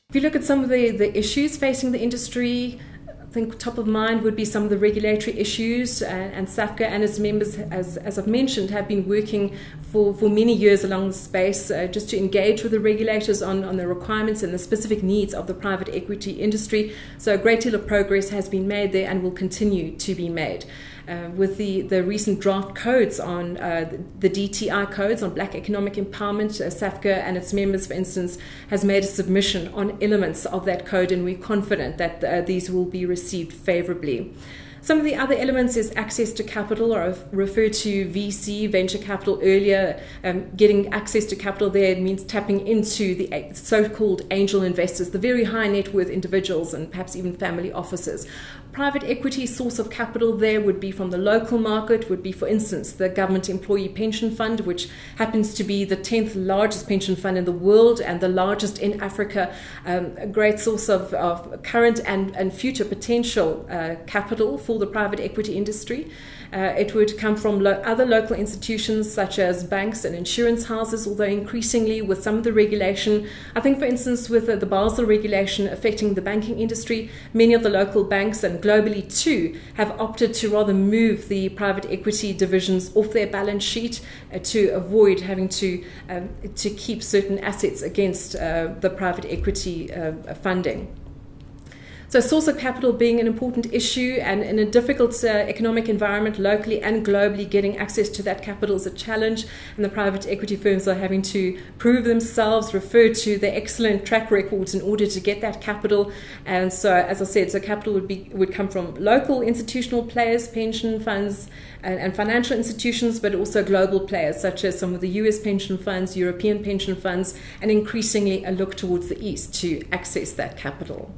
If you look at some of the issues facing the industry, I think top of mind would be some of the regulatory issues, and SAVCA and its members, as I've mentioned, have been working for many years along the space just to engage with the regulators on the requirements and the specific needs of the private equity industry. So a great deal of progress has been made there and will continue to be made. With the recent draft codes on the DTI codes on Black economic empowerment, SAVCA and its members, for instance, has made a submission on elements of that code, and we're confident that these will be received favorably. Some of the other elements is access to capital, or I've referred to VC, venture capital earlier. Getting access to capital there means tapping into the so-called angel investors, the very high net worth individuals and perhaps even family offices. Private equity source of capital there would be from the local market, would be, for instance, the Government Employee Pension Fund, which happens to be the 10th largest pension fund in the world and the largest in Africa. A great source of current and future potential capital for the private equity industry. It would come from other local institutions such as banks and insurance houses, although increasingly with some of the regulation, I think for instance with the Basel regulation affecting the banking industry, many of the local banks and globally too have opted to rather move the private equity divisions off their balance sheet to avoid having to keep certain assets against the private equity funding. So source of capital being an important issue, and in a difficult economic environment locally and globally, getting access to that capital is a challenge, and the private equity firms are having to prove themselves, refer to their excellent track records in order to get that capital. And so, as I said, so capital would come from local institutional players, pension funds and financial institutions, but also global players such as some of the US pension funds, European pension funds, and increasingly a look towards the East to access that capital.